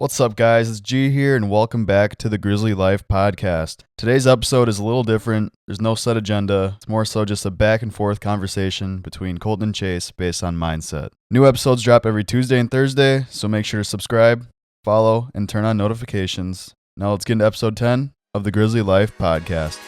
What's up, guys? It's G here, and welcome back to the Grizzly Life podcast. Today's episode is a little different. There's no set agenda. It's more so just a back and forth conversation between Colton and Chase based on mindset. New episodes drop every Tuesday and Thursday, so make sure to subscribe, follow, and turn on notifications. Now let's get into episode 10 of the Grizzly Life podcast.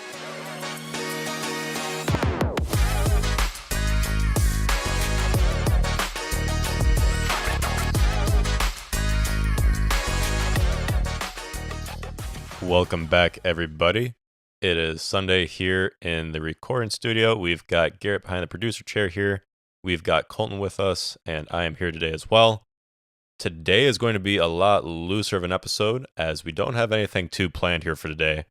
Welcome back, everybody. It is Sunday here in the recording studio. We've got Garrett behind the producer chair here. We've got Colton with us, and I am here today as well. Today is going to be a lot looser of an episode, as we don't have anything too planned here for today.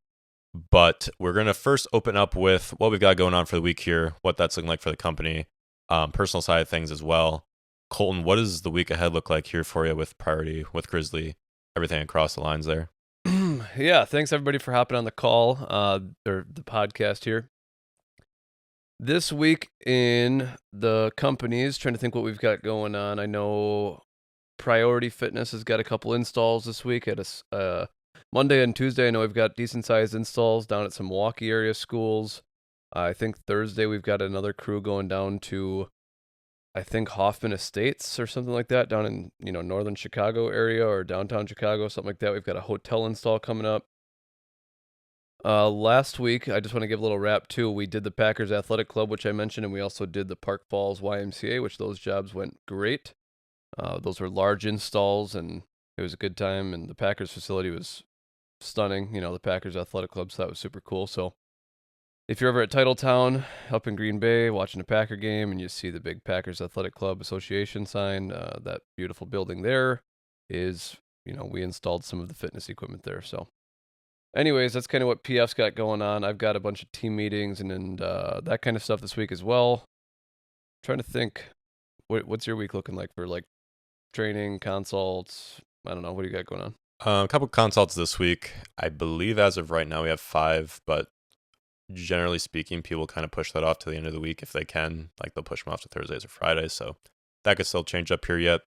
But we're going to first open up with what we've got going on for the week here, what that's looking like for the company, personal side of things as well. Colton, what does the week ahead look like here for you with Priority, with Grizzly, everything across the lines there? Yeah, thanks everybody for hopping on the call or the podcast here. This week in the companies, trying to think what we've got going on. I know Priority Fitness has got a couple installs this week at a Monday and Tuesday. I know we've got decent sized installs down at some Milwaukee area schools. I think Thursday we've got another crew going down to Hoffman Estates or something like that down in, northern Chicago area or downtown Chicago, something like that. We've got a hotel install coming up. Last week, I just want to give a little wrap too. We did the Packers Athletic Club, which I mentioned, and we also did the Park Falls YMCA, which those jobs went great. Those were large installs, and it was a good time, and the Packers facility was stunning. The Packers Athletic Club, so that was super cool. So if you're ever at Titletown up in Green Bay watching a Packer game and you see the big Packers Athletic Club Association sign, that beautiful building there is, we installed some of the fitness equipment there. So anyways, that's kind of what PF's got going on. I've got a bunch of team meetings and that kind of stuff this week as well. Trying to think, what's your week looking like for like training, consults? I don't know. What do you got going on? A couple consults this week. I believe as of right now we have 5, but generally speaking, people kind of push that off to the end of the week if they can. Like they'll push them off to Thursdays or Fridays, so that could still change up here yet.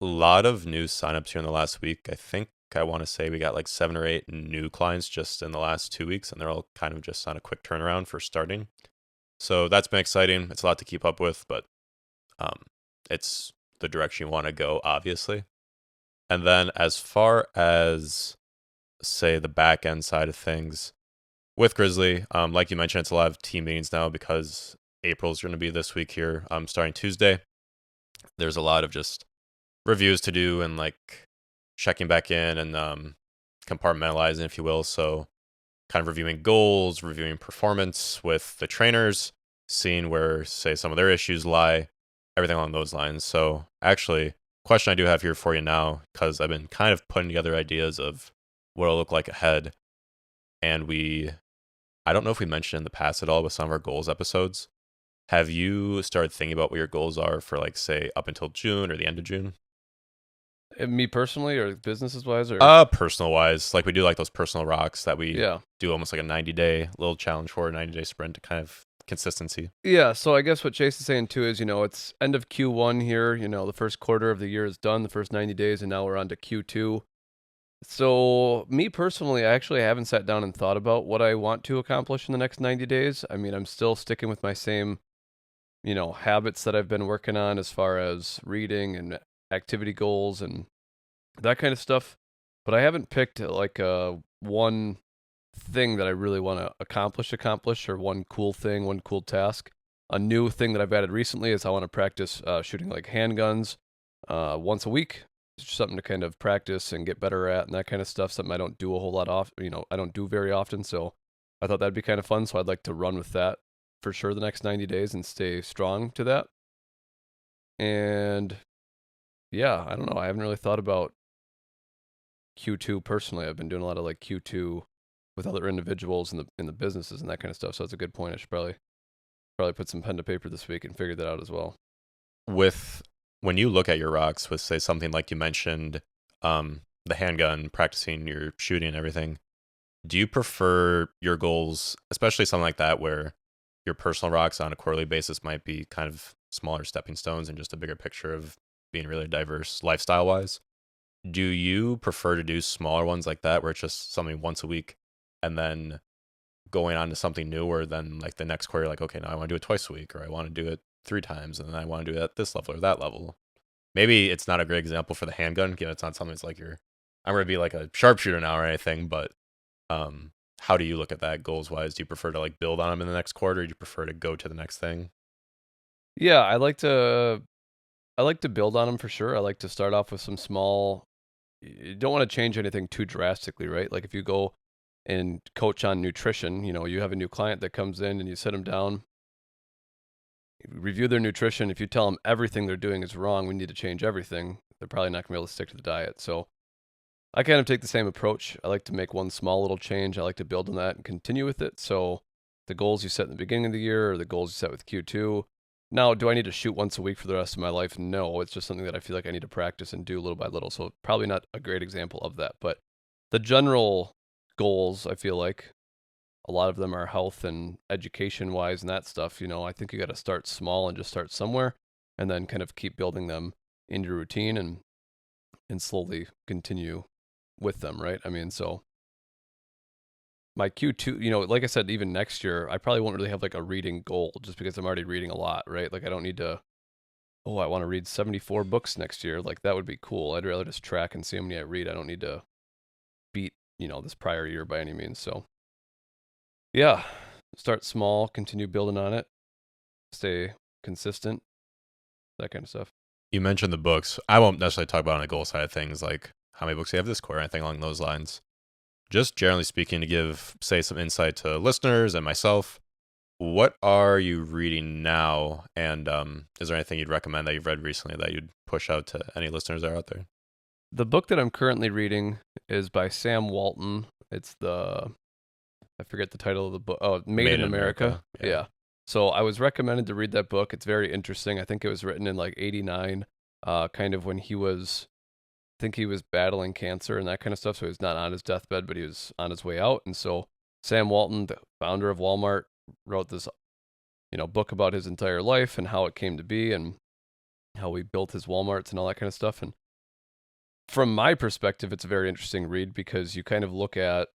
A lot of new signups here in the last week. I want to say we got like 7 or 8 new clients just in the last 2 weeks, and they're all kind of just on a quick turnaround for starting. So that's been exciting. It's a lot to keep up with, but it's the direction you want to go, obviously. And then as far as, say, the back end side of things, with Grizzly, like you mentioned, it's a lot of team meetings now because April's going to be this week here, starting Tuesday. There's a lot of just reviews to do and like checking back in and compartmentalizing, if you will. So kind of reviewing goals, reviewing performance with the trainers, seeing where, say, some of their issues lie, everything along those lines. So actually, question I do have here for you now, because I've been kind of putting together ideas of what it'll look like ahead. And I don't know if we mentioned in the past at all with some of our goals episodes. Have you started thinking about what your goals are for, like, say, up until June or the end of June? Me personally, or businesses wise, or personal wise, like we do like those personal rocks that we do almost like a 90-day little challenge for a 90-day sprint to kind of consistency. Yeah, so I guess what Chase is saying too is, it's end of Q1 here, the first quarter of the year is done, the first 90 days, and now we're on to Q2. So me personally, I actually haven't sat down and thought about what I want to accomplish in the next 90 days. I mean, I'm still sticking with my same, habits that I've been working on as far as reading and activity goals and that kind of stuff. But I haven't picked like one thing that I really want to accomplish, or one cool thing, one cool task. A new thing that I've added recently is I want to practice shooting like handguns once a week. It's something to kind of practice and get better at and that kind of stuff. Something I don't do a whole lot of, I don't do very often. So I thought that'd be kind of fun. So I'd like to run with that for sure the next 90 days and stay strong to that. And yeah, I don't know. I haven't really thought about Q2 personally. I've been doing a lot of like Q2 with other individuals in the businesses and that kind of stuff. So that's a good point. I should probably put some pen to paper this week and figure that out as well. When you look at your rocks with, say, something like you mentioned, the handgun, practicing your shooting and everything, do you prefer your goals, especially something like that where your personal rocks on a quarterly basis might be kind of smaller stepping stones and just a bigger picture of being really diverse lifestyle-wise? Do you prefer to do smaller ones like that where it's just something once a week and then going on to something newer, then like the next quarter, like, okay, now I want to do it twice a week, or I want to do it 3 times, and then I want to do it at this level or that level? Maybe it's not a great example for the handgun, given it's not something that's like I'm going to be like a sharpshooter now or anything, but how do you look at that goals wise? Do you prefer to like build on them in the next quarter? Or do you prefer to go to the next thing? Yeah, I like to build on them for sure. I like to start off with some small. You don't want to change anything too drastically, right? Like if you go and coach on nutrition, you have a new client that comes in and you sit them down, you review their nutrition. If you tell them everything they're doing is wrong, we need to change everything, they're probably not going to be able to stick to the diet. So I kind of take the same approach. I like to make one small little change. I like to build on that and continue with it. So the goals you set in the beginning of the year or the goals you set with Q2. Now, do I need to shoot once a week for the rest of my life? No, it's just something that I feel like I need to practice and do little by little. So probably not a great example of that. But the general goals, I feel like a lot of them are health and education wise and that stuff. I think you got to start small and just start somewhere and then kind of keep building them into your routine and slowly continue with them, right? I mean, so my Q2, like I said, even next year, I probably won't really have like a reading goal just because I'm already reading a lot, right? Like I don't need to, I want to read 74 books next year. Like that would be cool. I'd rather just track and see how many I read. I don't need to beat, this prior year by any means. So yeah, start small, continue building on it, stay consistent, that kind of stuff. You mentioned the books. I won't necessarily talk about on the goal side of things, like how many books you have this quarter, or anything along those lines. Just generally speaking, to give, say, some insight to listeners and myself, what are you reading now? And is there anything you'd recommend that you've read recently that you'd push out to any listeners that are out there? The book that I'm currently reading is by Sam Walton. It's I forget the title of the book. Oh, Made in America. Yeah. So I was recommended to read that book. It's very interesting. I think it was written in like 89, kind of when I think he was battling cancer and that kind of stuff. So he's not on his deathbed, but he was on his way out. And so Sam Walton, the founder of Walmart, wrote this, book about his entire life and how it came to be and how he built his Walmarts and all that kind of stuff. And from my perspective, it's a very interesting read because you kind of look at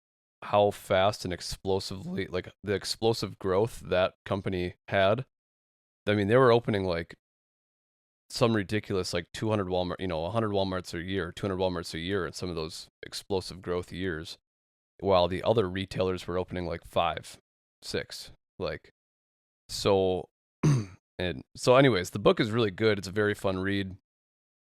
how fast and explosively, like the explosive growth that company had. I mean, they were opening like some ridiculous, like 200 Walmart, 100 Walmarts a year, 200 Walmarts a year in some of those explosive growth years, while the other retailers were opening like 5, 6, like, so, and so anyways, the book is really good. It's a very fun read.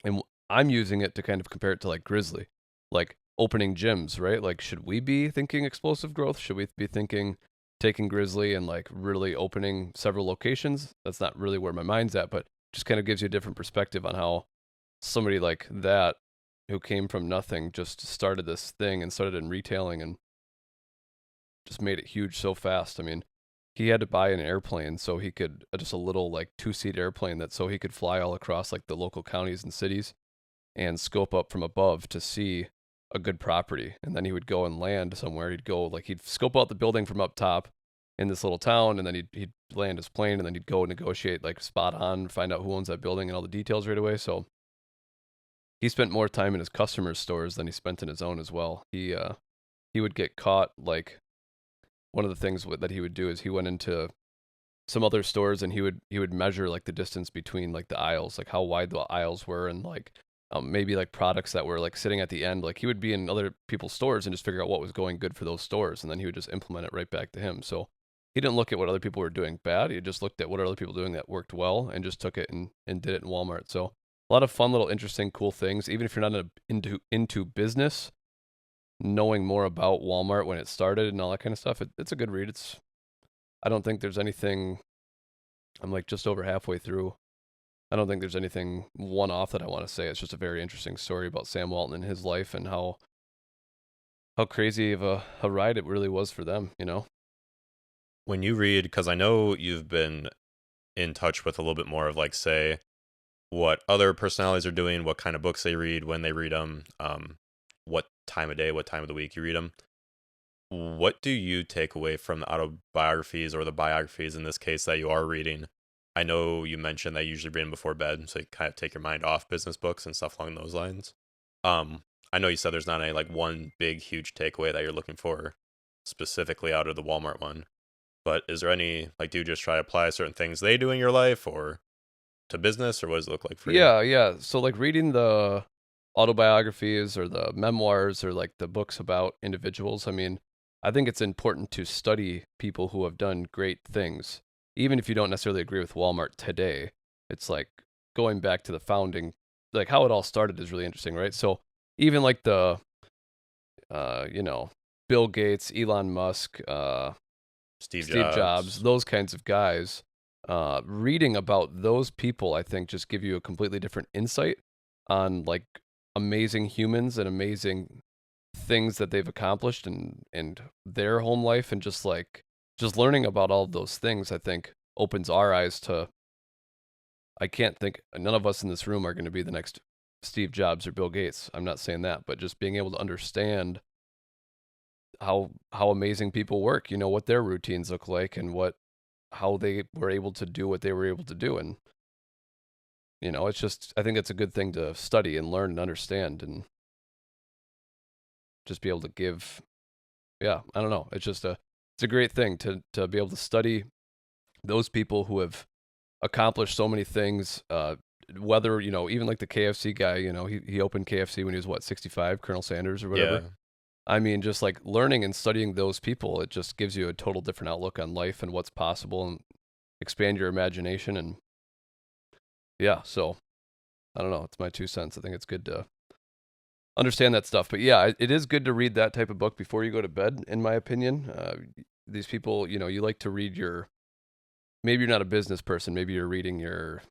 And I'm using it to kind of compare it to like Grizzly, like opening gyms, right? Like, should we be thinking explosive growth? Should we be thinking taking Grizzly and like really opening several locations? That's not really where my mind's at, but just kind of gives you a different perspective on how somebody like that who came from nothing just started this thing and started in retailing and just made it huge so fast. I mean, he had to buy an airplane so he could, just a little like 2-seat airplane so he could fly all across like the local counties and cities and scope up from above to see a good property. And then he would go and land somewhere. He'd scope out the building from up top in this little town, and then he'd land his plane, and then he'd go negotiate like spot on, find out who owns that building and all the details right away. So he spent more time in his customers' stores than he spent in his own as well. He would get caught, like, one of the things that he would do is he went into some other stores and he would measure like the distance between like the aisles, like how wide the aisles were, and like maybe like products that were like sitting at the end. Like he would be in other people's stores and just figure out what was going good for those stores, and then he would just implement it right back to him. So he didn't look at what other people were doing bad. He just looked at what are other people doing that worked well and just took it and did it in Walmart. So a lot of fun, little interesting, cool things. Even if you're not into business, knowing more about Walmart when it started and all that kind of stuff, it's a good read. I don't think there's anything. I'm like just over halfway through. I don't think there's anything one-off that I want to say. It's just a very interesting story about Sam Walton and his life and how crazy of a ride it really was for them, When you read, because I know you've been in touch with a little bit more of like, say, what other personalities are doing, what kind of books they read, when they read them, what time of day, what time of the week you read them. What do you take away from the autobiographies or the biographies in this case that you are reading? I know you mentioned that you usually read them before bed, so you kind of take your mind off business books and stuff along those lines. I know you said there's not any like one big huge takeaway that you're looking for specifically out of the Walmart one, but is there any like do you just try to apply certain things they do in your life or to business, or what does it look like for you? Yeah. So like reading the autobiographies or the memoirs or like the books about individuals, I mean, I think it's important to study people who have done great things, even if you don't necessarily agree with Walmart today. It's like going back to the founding, like how it all started is really interesting, right? So even like the, you know, Bill Gates, Elon Musk, Steve Steve Jobs, Jobs. those kinds of guys, reading about those people, I think, just give you a completely different insight on like amazing humans and amazing things that they've accomplished and their home life and just learning about all of those things, I think, opens our eyes to. I can't think none of us in this room are going to be the next Steve Jobs or Bill Gates. I'm not saying that, but just being able to understand how amazing people work, you know, what their routines look like and how they were able to do what they were able to do. And, you know, it's just, I think it's a good thing to study and learn and understand and just be able to give. Yeah, I don't know. It's a great thing to be able to study those people who have accomplished so many things. Whether, you know, even like the KFC guy, you know, he opened KFC when he was what, 65, Colonel Sanders or whatever. Yeah. I mean, just like learning and studying those people, it just gives you a total different outlook on life and what's possible and expand your imagination. And yeah, so I don't know. It's my 2 cents. I think it's good to understand that stuff. But yeah, it is good to read that type of book before you go to bed, in my opinion. These people, you know, you like to read maybe you're not a business person. Maybe you're reading your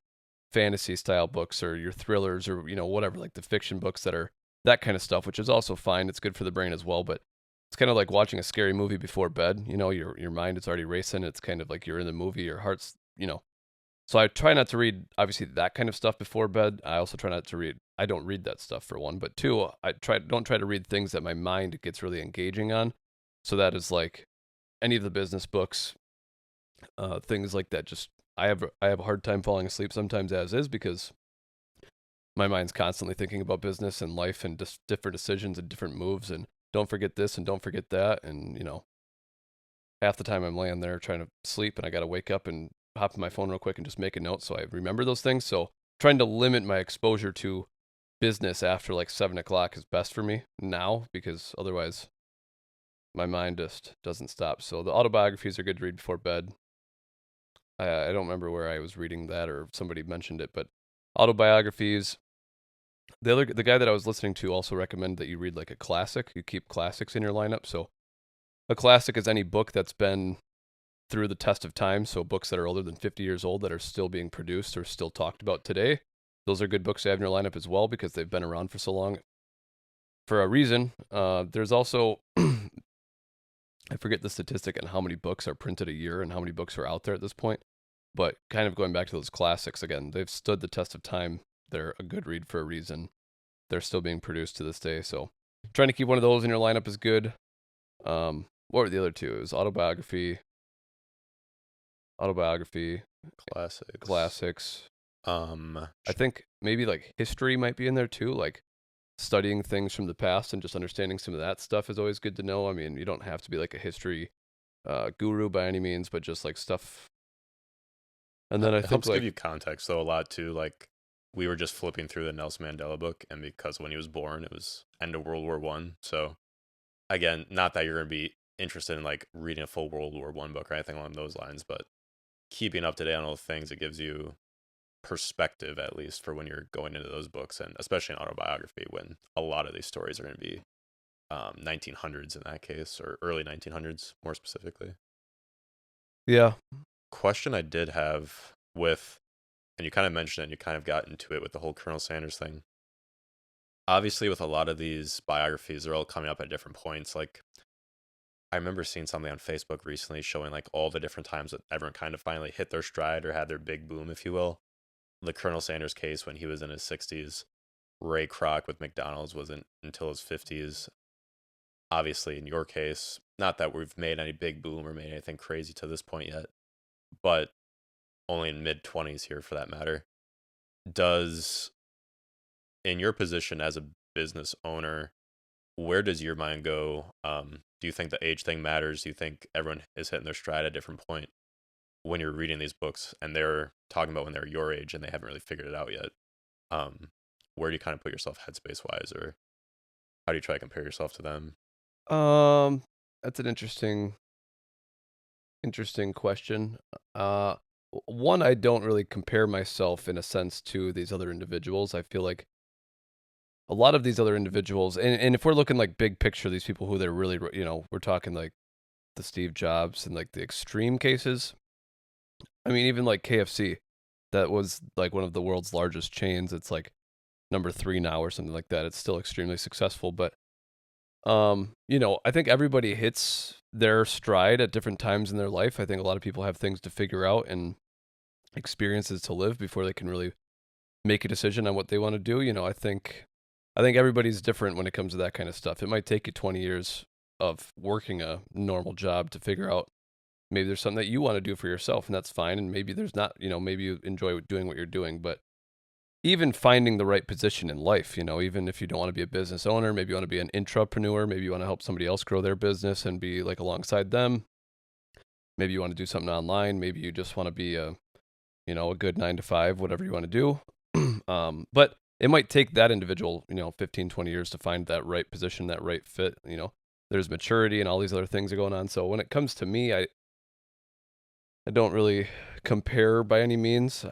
fantasy style books or your thrillers or, you know, whatever, like the fiction books that are that kind of stuff, which is also fine. It's good for the brain as well, but it's kind of like watching a scary movie before bed. You know, your mind is already racing. It's kind of like you're in the movie, your heart's, you know. So I try not to read obviously that kind of stuff before bed. I also try not to read. I don't read that stuff for one, but two, don't try to read things that my mind gets really engaging on. So that is like any of the business books, things like that. Just I have a hard time falling asleep sometimes as is because my mind's constantly thinking about business and life and just different decisions and different moves and don't forget this and don't forget that. And, you know, half the time I'm laying there trying to sleep and I got to wake up and hop on my phone real quick and just make a note so I remember those things. So trying to limit my exposure to business after like 7 o'clock is best for me now because otherwise my mind just doesn't stop. So the autobiographies are good to read before bed. I don't remember where I was reading that or somebody mentioned it, but autobiographies. The guy that I was listening to also recommended that you read like a classic. You keep classics in your lineup. So a classic is any book that's been through the test of time. So books that are older than 50 years old that are still being produced or still talked about today. Those are good books to have in your lineup as well because they've been around for so long for a reason. There's also I forget the statistic on how many books are printed a year and how many books are out there at this point. But kind of going back to those classics again, they've stood the test of time. They're a good read for a reason. They're still being produced to this day. So trying to keep one of those in your lineup is good. What were the other two? It was autobiography, classics. I think maybe like history might be in there too. Like studying things from the past and just understanding some of that stuff is always good to know. I mean, you don't have to be like a history guru by any means, but just like stuff. And then I It think helps like give you context though a lot too. Like we were just flipping through the Nelson Mandela book, and because when he was born, it was end of World War One. So again, not that you're gonna be interested in like reading a full World War One book or anything along those lines, but keeping up to date on all the things, it gives you perspective at least for when you're going into those books, and especially an autobiography when a lot of these stories are going to be 1900s in that case, or early 1900s more specifically. yeah. Question I did have with, and you kind of mentioned it and you kind of got into it with the whole Colonel Sanders thing. Obviously with a lot of these biographies, they're all coming up at different points. Like I remember seeing something on Facebook recently showing like all the different times that everyone kind of finally hit their stride or had their big boom, if you will. The Colonel Sanders case when he was in his 60s. Ray Kroc with McDonald's wasn't until his 50s. Obviously, in your case, not that we've made any big boom or made anything crazy to this point yet, but only in mid 20s here for that matter. Does, in your position as a business owner, where does your mind go? Do you think the age thing matters? Do you think everyone is hitting their stride at a different point when you're reading these books and they're talking about when they're your age and they haven't really figured it out yet? Where do you kind of put yourself headspace wise, or how do you try to compare yourself to them? That's an interesting question. One, I don't really compare myself in a sense to these other individuals. I feel like a lot of these other individuals, and if we're looking like big picture, these people who they're really, we're talking like the Steve Jobs and like the extreme cases. I mean, even like KFC, that was like one of the world's largest chains. It's like number 3 now or something like that. It's still extremely successful, but I think everybody hits their stride at different times in their life. I think a lot of people have things to figure out and experiences to live before they can really make a decision on what they want to do. I think everybody's different when it comes to that kind of stuff. It might take you 20 years of working a normal job to figure out maybe there's something that you want to do for yourself, and that's fine. And maybe there's not, maybe you enjoy doing what you're doing, but even finding the right position in life, even if you don't want to be a business owner, maybe you want to be an intrapreneur, maybe you want to help somebody else grow their business and be like alongside them. Maybe you want to do something online. Maybe you just want to be a good 9 to 5, whatever you want to do. But it might take that individual, 15, 20 years to find that right position, that right fit. There's maturity and all these other things are going on. So when it comes to me, I don't really compare by any means.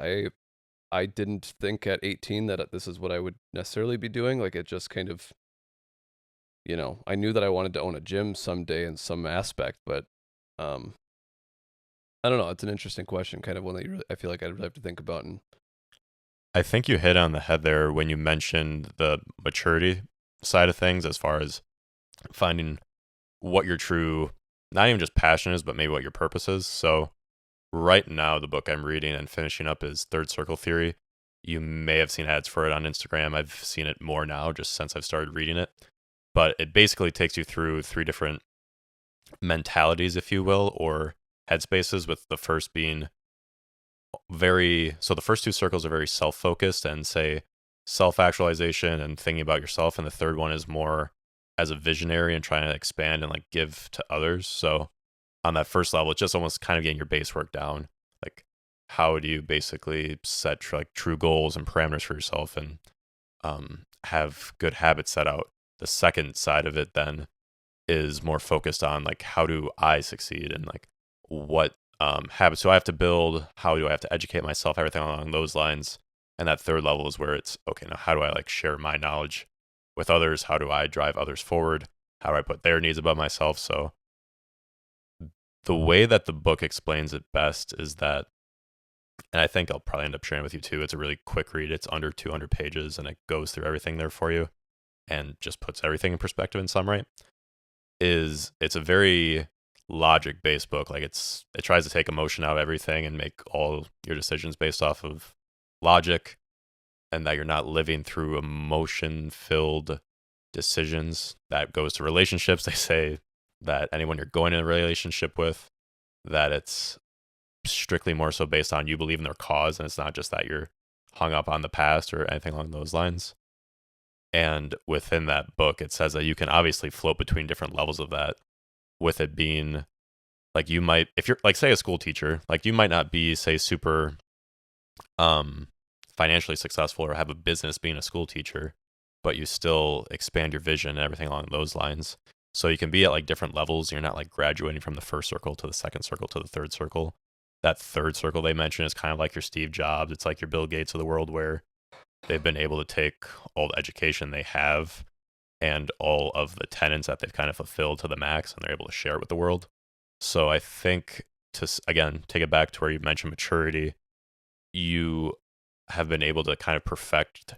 I didn't think at 18 that this is what I would necessarily be doing. Like, it just kind of, I knew that I wanted to own a gym someday in some aspect, but I don't know. It's an interesting question, kind of one that I feel like I'd really have to think about. And I think you hit on the head there when you mentioned the maturity side of things, as far as finding what your true, not even just passion is, but maybe what your purpose is. So right now, the book I'm reading and finishing up is Third Circle Theory. You may have seen ads for it on Instagram. I've seen it more now just since I've started reading it. But it basically takes you through 3 different mentalities, if you will, or headspaces, with the first being so the first 2 circles are very self-focused and say self-actualization and thinking about yourself. And the third one is more as a visionary and trying to expand and like give to others. So on that first level, it's just almost kind of getting your base work down. Like, how do you basically set true goals and parameters for yourself and have good habits set out? The second side of it then is more focused on like, how do I succeed, and like what habits do I have to build? How do I have to educate myself? Everything along those lines. And that third level is where it's, okay, now how do I like share my knowledge with others? How do I drive others forward? How do I put their needs above myself? So the way that the book explains it best is that, and I think I'll probably end up sharing with you too, it's a really quick read. It's under 200 pages and it goes through everything there for you and just puts everything in perspective in summary. It's a very logic-based book. Like, it tries to take emotion out of everything and make all your decisions based off of logic, and that you're not living through emotion-filled decisions. That goes to relationships. They say that anyone you're going in a relationship with, that it's strictly more so based on you believe in their cause, and it's not just that you're hung up on the past or anything along those lines. And within that book, it says that you can obviously float between different levels of that, with it being like, you might, if you're like, say, a school teacher, like, you might not be, say, super financially successful or have a business being a school teacher, but you still expand your vision and everything along those lines. So you can be at like different levels. You're not like graduating from the first circle to the second circle to the third circle. That third circle they mention is kind of like your Steve Jobs. It's like your Bill Gates of the world, where they've been able to take all the education they have and all of the tenets that they've kind of fulfilled to the max, and they're able to share it with the world. So I think, to, again, take it back to where you mentioned maturity, you have been able to kind of perfect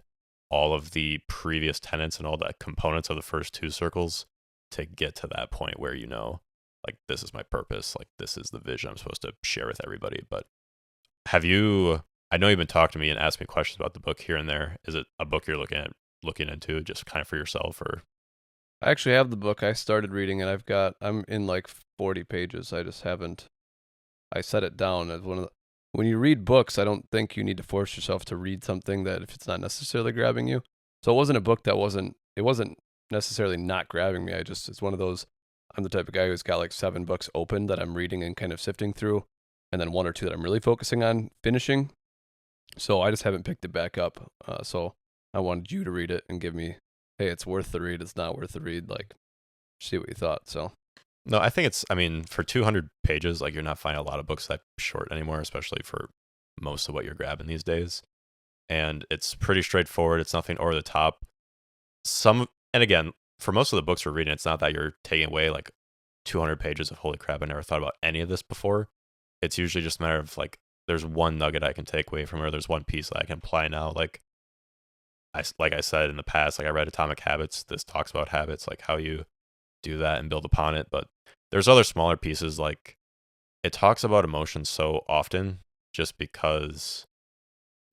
all of the previous tenets and all the components of the first 2 circles to get to that point where, like, this is my purpose, like, this is the vision I'm supposed to share with everybody. But I know you've been talking to me and asked me questions about the book here and there. Is it a book you're looking into just kind of for yourself, or? I actually have the book. I started reading it. I'm in like 40 pages. I just haven't, I set it down as when you read books, I don't think you need to force yourself to read something that if it's not necessarily grabbing you. So it wasn't a book that wasn't it wasn't necessarily not grabbing me. It's one of those, I'm the type of guy who's got like 7 books open that I'm reading and kind of sifting through, and then 1 or 2 that I'm really focusing on finishing. So I just haven't picked it back up. So I wanted you to read it and give me, hey, it's worth the read, it's not worth the read, like, see what you thought. So No, I think for 200 pages, like, you're not finding a lot of books that short anymore, especially for most of what you're grabbing these days. And it's pretty straightforward. It's nothing over the top. And again, for most of the books we're reading, it's not that you're taking away like 200 pages of holy crap, I never thought about any of this before. It's usually just a matter of like, there's one nugget I can take away from it, or there's one piece that I can apply now. Like I said in the past, like I read Atomic Habits. This talks about habits, like how you do that and build upon it. But there's other smaller pieces, like it talks about emotions so often just because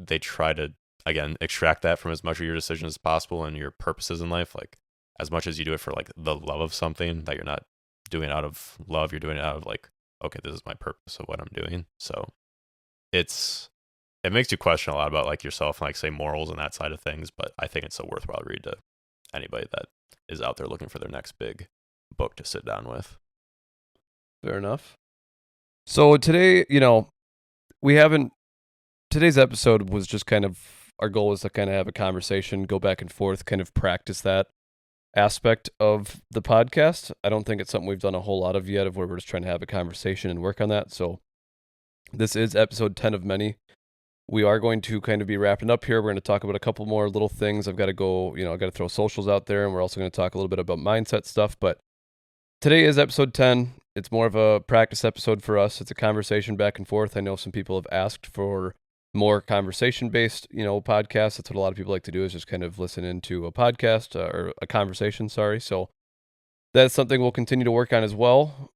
they try to, again, extract that from as much of your decisions as possible and your purposes in life. Like as much as you do it for like the love of something, that you're not doing it out of love, you're doing it out of like, okay, this is my purpose of what I'm doing. So it makes you question a lot about like yourself and like say morals and that side of things. But I think it's a worthwhile read to anybody that is out there looking for their next big book to sit down with. fair enough. So today, today's episode was just kind of, our goal was to kind of have a conversation, go back and forth, kind of practice that aspect of the podcast. I don't think it's something we've done a whole lot of yet, of where we're just trying to have a conversation and work on that. So this is episode 10 of many. We are going to kind of be wrapping up here. We're going to talk about a couple more little things. I've got to go, I've got to throw socials out there, and we're also going to talk a little bit about mindset stuff. But today is episode 10. It's more of a practice episode for us. It's a conversation back and forth. I know some people have asked for more conversation-based, podcasts. That's what a lot of people like to do, is just kind of listen into a podcast or a conversation, sorry. So that's something we'll continue to work on as well.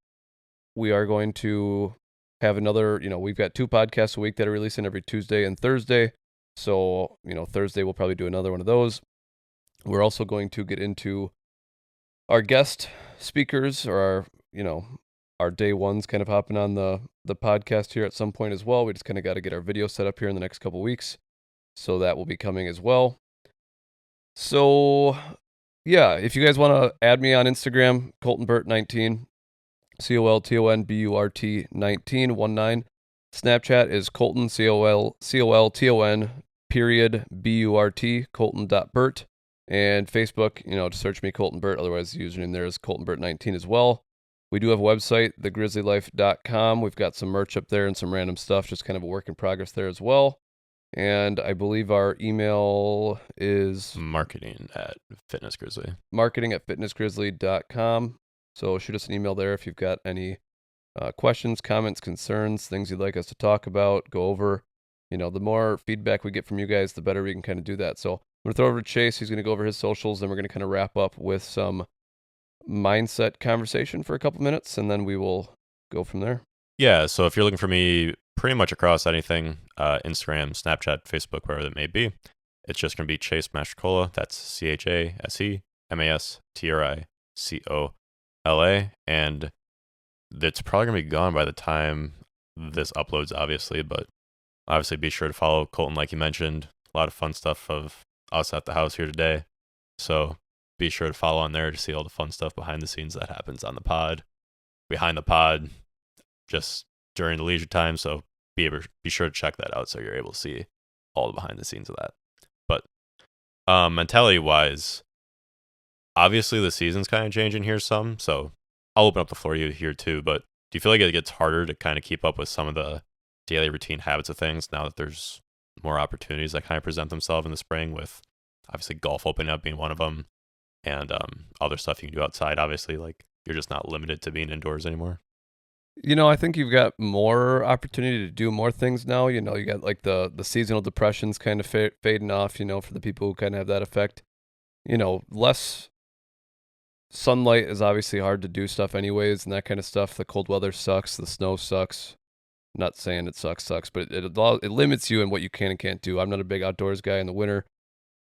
We are going to have another, we've got 2 podcasts a week that are releasing every Tuesday and Thursday. So, Thursday we'll probably do another one of those. We're also going to get into our guest speakers, or our day ones kind of hopping on the podcast here at some point as well. We just kind of got to get our video set up here in the next couple weeks. So that will be coming as well. So yeah, if you guys want to add me on Instagram, ColtonBurt19, ColtonBurt 19. Snapchat is Colton, COLTON period BURT, Colton.Burt. And Facebook, to search me, Colton Burt. Otherwise, the username there is ColtonBurt19 as well. We do have a website, thegrizzlylife.com. We've got some merch up there and some random stuff, just kind of a work in progress there as well. And I believe our email is marketing@fitnessgrizzly. marketing@fitnessgrizzly.com. So shoot us an email there if you've got any questions, comments, concerns, things you'd like us to talk about, go over. The more feedback we get from you guys, the better we can kind of do that. So I'm going to throw over to Chase. He's going to go over his socials, and we're going to kind of wrap up with some mindset conversation for a couple minutes, and then we will go from there. Yeah, so if you're looking for me pretty much across anything, Instagram, Snapchat, Facebook, wherever that may be, it's just going to be Chase Mastricola. That's ChaseMastricola. And it's probably going to be gone by the time this uploads, obviously, but obviously be sure to follow Colton, like you mentioned. A lot of fun stuff of us at the house here today. So be sure to follow on there to see all the fun stuff behind the scenes that happens on the pod, behind the pod, just during the leisure time. So be sure to check that out so you're able to see all the behind the scenes of that. But mentality wise, obviously the season's kind of changing here some. So I'll open up the floor to you here too. But do you feel like it gets harder to kind of keep up with some of the daily routine habits of things now that there's more opportunities that kind of present themselves in the spring, with obviously golf opening up being one of them, and other stuff you can do outside? Obviously, like, you're just not limited to being indoors anymore. I think you've got more opportunity to do more things now. You got like the seasonal depressions kind of fading off, for the people who kind of have that effect. Less sunlight is obviously hard to do stuff anyways, and that kind of stuff. The cold weather sucks. The snow sucks. Not saying it sucks, but it limits you in what you can and can't do. I'm not a big outdoors guy in the winter.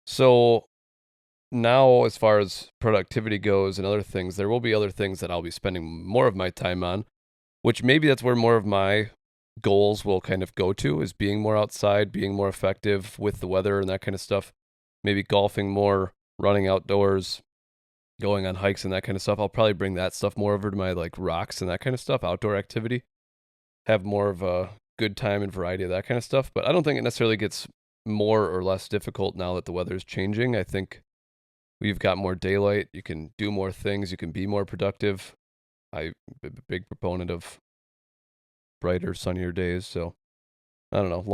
So now, as far as productivity goes and other things, there will be other things that I'll be spending more of my time on, which maybe that's where more of my goals will kind of go to, is being more outside, being more effective with the weather and that kind of stuff. Maybe golfing more running outdoors, going on hikes and that kind of stuff. I'll probably bring that stuff more over to my like rocks and that kind of stuff, outdoor activity. Have more of a good time and variety of that kind of stuff. But I don't think it necessarily gets more or less difficult now that the weather's changing. I think we've got more daylight. You can do more things. You can be more productive. I'm a big proponent of brighter, sunnier days. So I don't know,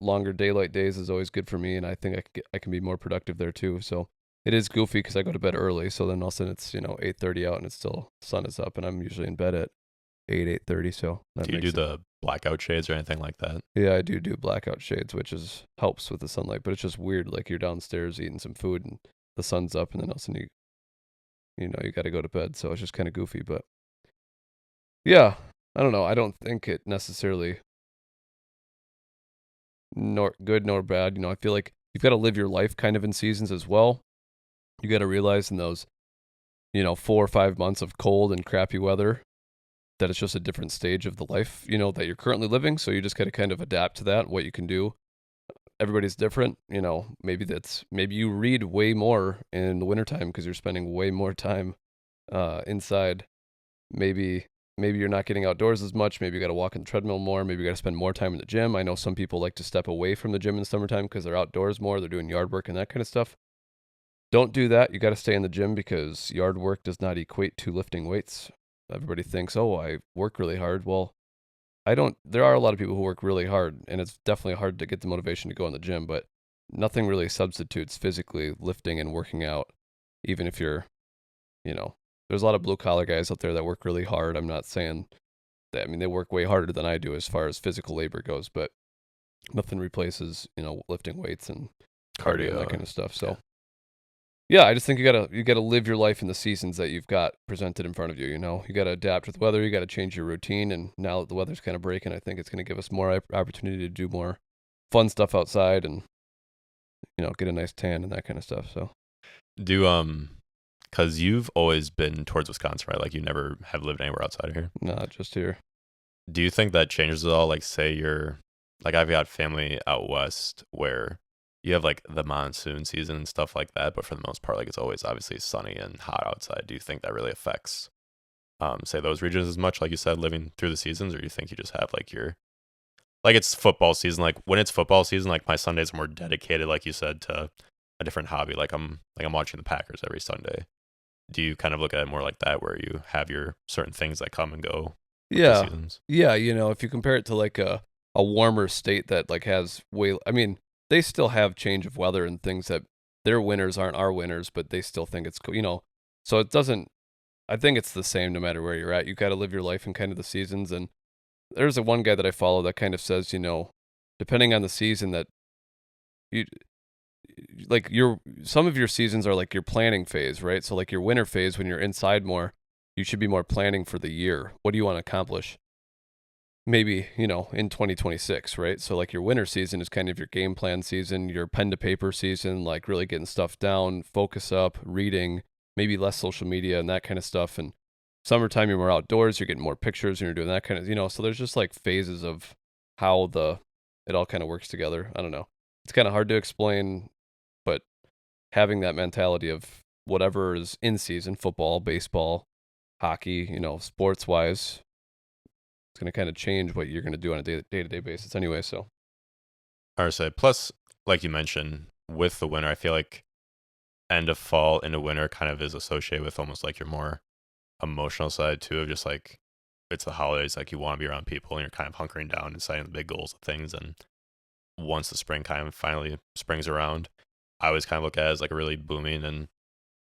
longer daylight days is always good for me, and I think I can be more productive there too. So it is goofy because I go to bed early. So then all of a sudden it's 8:30 out and it's still sun is up, and I'm usually in bed at 8:30. So that Do you makes do the blackout shades or anything like that? Yeah, I do blackout shades, which helps with the sunlight, but it's just weird. Like you're downstairs eating some food and the sun's up, and then all of a sudden you got to go to bed. So it's just kind of goofy, but yeah, I don't know. I don't think it necessarily nor good nor bad. I feel like you've got to live your life kind of in seasons as well. You got to realize in those 4 or 5 months of cold and crappy weather that it's just a different stage of the life, that you're currently living. So you just got to kind of adapt to that, what you can do. Everybody's different. Maybe you read way more in the wintertime because you're spending way more time inside. Maybe you're not getting outdoors as much. Maybe you got to walk on the treadmill more. Maybe you got to spend more time in the gym. I know some people like to step away from the gym in the summertime because they're outdoors more. They're doing yard work and that kind of stuff. Don't do that. You got to stay in the gym because yard work does not equate to lifting weights. Everybody thinks, oh, I work really hard. Well, I don't. There are a lot of people who work really hard, and it's definitely hard to get the motivation to go in the gym, but nothing really substitutes physically lifting and working out, even if you're, there's a lot of blue collar guys out there that work really hard. I'm not saying that. I mean, they work way harder than I do as far as physical labor goes, but nothing replaces, lifting weights and cardio and that kind of stuff. So yeah, I just think you gotta live your life in the seasons that you've got presented in front of you. You gotta adapt with weather. You gotta change your routine. And now that the weather's kind of breaking, I think it's gonna give us more opportunity to do more fun stuff outside and get a nice tan and that kind of stuff. So because you've always been towards Wisconsin, right? Like you never have lived anywhere outside of here. Not just here. Do you think that changes at all? Like say I've got family out west where you have like the monsoon season and stuff like that, but for the most part, like it's always obviously sunny and hot outside. Do you think that really affects, say those regions as much, like you said, living through the seasons, or do you think you just have like it's football season? Like when it's football season, like my Sundays are more dedicated, like you said, to a different hobby. Like I'm watching the Packers every Sunday. Do you kind of look at it more like that, where you have your certain things that come and go? Yeah, yeah. If you compare it to like a warmer state that like has they still have change of weather and things that their winters aren't our winters, but they still think it's cool, So it doesn't, I think it's the same no matter where you're at. You got to live your life in kind of the seasons. And there's one guy that I follow that kind of says, depending on the season that some of your seasons are like your planning phase, right? So like your winter phase, when you're inside more, you should be more planning for the year. What do you want to accomplish? Maybe, in 2026, right? So like your winter season is kind of your game plan season, your pen to paper season, like really getting stuff down, focus up, reading, maybe less social media and that kind of stuff. And summertime, you're more outdoors, you're getting more pictures and you're doing that kind of, so there's just like phases of how it all kind of works together. I don't know. It's kind of hard to explain, but having that mentality of whatever is in season, football, baseball, hockey, sports wise, it's going to kind of change what you're going to do on a day-to-day basis anyway. So, RSA. Plus, like you mentioned, with the winter, I feel like end of fall into winter kind of is associated with almost like your more emotional side too, of just like it's the holidays, like you want to be around people and you're kind of hunkering down and setting the big goals of things. And once the spring kind of finally springs around, I always kind of look at it as like a really booming and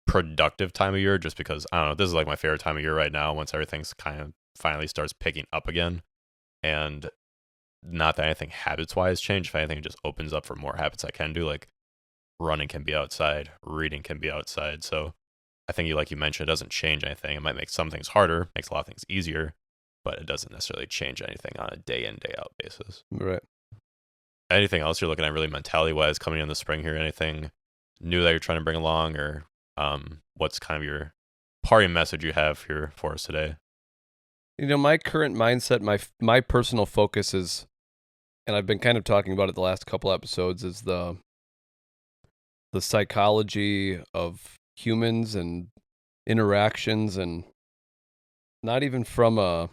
productive time of year, just because I don't know, this is like my favorite time of year right now, once everything's kind of finally starts picking up again. And not that anything habits wise change, if anything, it just opens up for more habits I can do. Like running can be outside, reading can be outside. So I think like you mentioned, it doesn't change anything. It might make some things harder, makes a lot of things easier, but it doesn't necessarily change anything on a day in, day out basis. Right. Anything else you're looking at really mentality wise coming in the spring here? Anything new that you're trying to bring along, or what's kind of your parting message you have here for us today? My current mindset, my personal focus is, and I've been kind of talking about it the last couple episodes, is the the psychology of humans and interactions, and not even from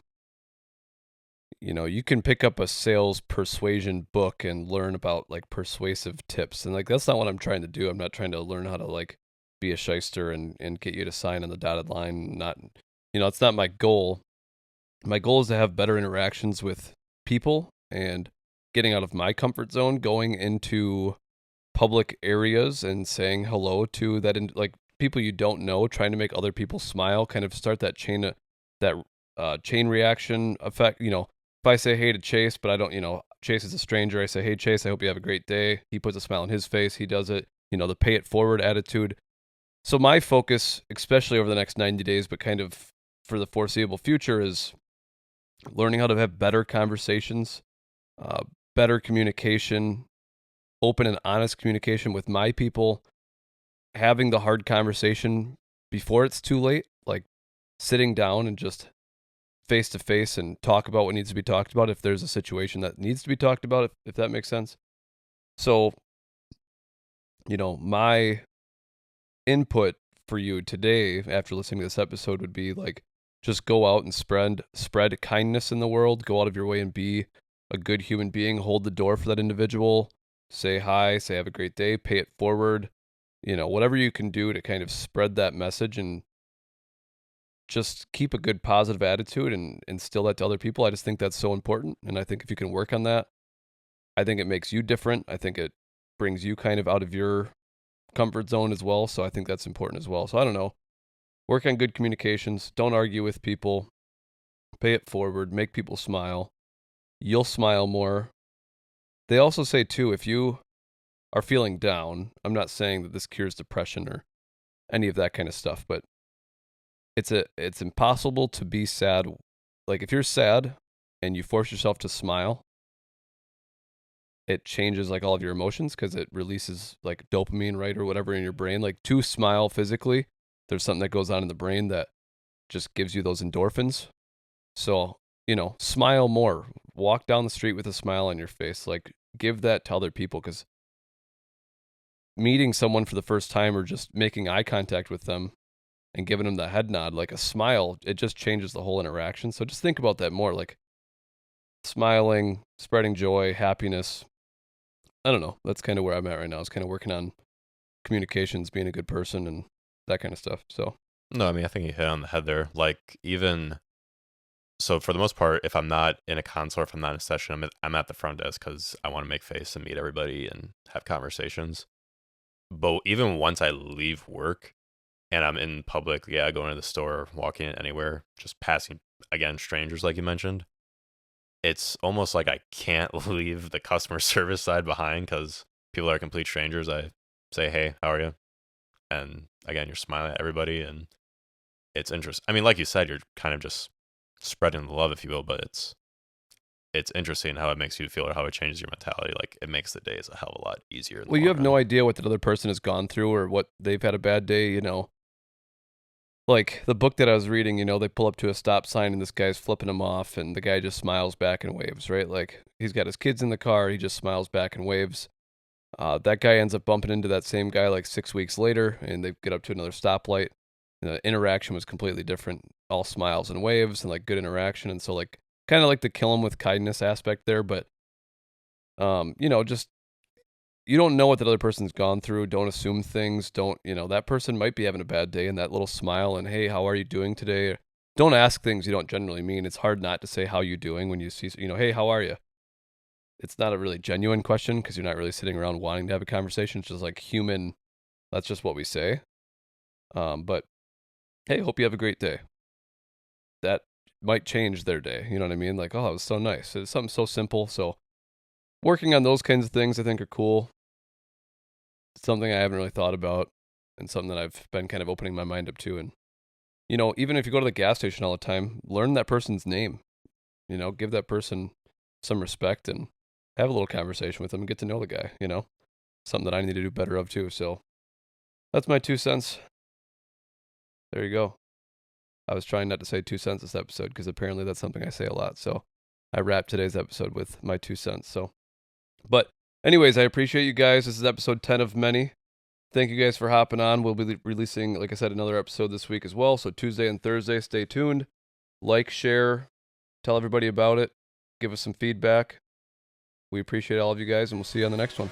you can pick up a sales persuasion book and learn about like persuasive tips. And like, that's not what I'm trying to do. I'm not trying to learn how to like be a shyster and get you to sign on the dotted line. Not, it's not my goal. My goal is to have better interactions with people and getting out of my comfort zone, going into public areas and saying hello to like people you don't know, trying to make other people smile, kind of start that chain reaction effect. If I say hey to Chase, but I don't, Chase is a stranger, I say, hey Chase, I hope you have a great day. He puts a smile on his face. He does it, the pay it forward attitude. So my focus, especially over the next 90 days, but kind of for the foreseeable future, is learning how to have better conversations, better communication, open and honest communication with my people, having the hard conversation before it's too late, like sitting down and just face to face and talk about what needs to be talked about if there's a situation that needs to be talked about, if that makes sense. So, my input for you today after listening to this episode would be like, just go out and spread kindness in the world. Go out of your way and be a good human being. Hold the door for that individual. Say hi, say have a great day, pay it forward. Whatever you can do to kind of spread that message and just keep a good positive attitude and instill that to other people. I just think that's so important. And I think if you can work on that, I think it makes you different. I think it brings you kind of out of your comfort zone as well. So I think that's important as well. So I don't know. Work on good communications. Don't argue with people. Pay it forward. Make people smile. You'll smile more. They also say, too, if you are feeling down, I'm not saying that this cures depression or any of that kind of stuff, but it's impossible to be sad. Like, if you're sad and you force yourself to smile, it changes like all of your emotions because it releases like dopamine, right, or whatever in your brain. Like, to smile physically, there's something that goes on in the brain that just gives you those endorphins. So, smile more. Walk down the street with a smile on your face. Like, give that to other people, because meeting someone for the first time or just making eye contact with them and giving them the head nod, like a smile, it just changes the whole interaction. So just think about that more, like smiling, spreading joy, happiness. I don't know. That's kind of where I'm at right now. I was kind of working on communications, being a good person, and that kind of stuff. So No, I mean, I think you hit on the head there. Like, so for the most part, if I'm not in a console, if I'm not in a session, I'm at the front desk because I want to make face and meet everybody and have conversations. But even once I leave work and I'm in public, going to the store, walking anywhere, just passing, again, strangers like you mentioned, it's almost like I can't leave the customer service side behind because people are complete strangers. I say, hey, how are you? And again, you're smiling at everybody, and it's interesting. I mean, like you said, you're kind of just spreading the love, if you will, but it's interesting how it makes you feel or how it changes your mentality. Like, it makes the days a hell of a lot easier. Well, you have no idea what that other person has gone through or what they've had a bad day, Like, the book that I was reading, they pull up to a stop sign and this guy's flipping him off and the guy just smiles back and waves, right? Like, he's got his kids in the car, he just smiles back and waves. That guy ends up bumping into that same guy like 6 weeks later, and they get up to another stoplight. The interaction was completely different, all smiles and waves and like good interaction. And so, like, kind of like the kill him with kindness aspect there, but just, you don't know what that other person's gone through. Don't assume things. Don't, that person might be having a bad day, and that little smile and, hey, how are you doing today? Don't ask things you don't generally mean. It's hard not to say how you doing when you see, hey, how are you? It's not a really genuine question because you're not really sitting around wanting to have a conversation. It's just like human. That's just what we say. But hey, hope you have a great day. That might change their day. You know what I mean? Like, oh, it was so nice. It's something so simple. So working on those kinds of things, I think, are cool. It's something I haven't really thought about, and something that I've been kind of opening my mind up to. And, even if you go to the gas station all the time, learn that person's name. Give that person some respect and have a little conversation with them and get to know the guy, Something that I need to do better of too. So that's my 2 cents. There you go. I was trying not to say 2 cents this episode because apparently that's something I say a lot. So I wrapped today's episode with my 2 cents. But anyways, I appreciate you guys. This is episode 10 of many. Thank you guys for hopping on. We'll be releasing, like I said, another episode this week as well. So Tuesday and Thursday, stay tuned. Like, share, tell everybody about it. Give us some feedback. We appreciate all of you guys, and we'll see you on the next one.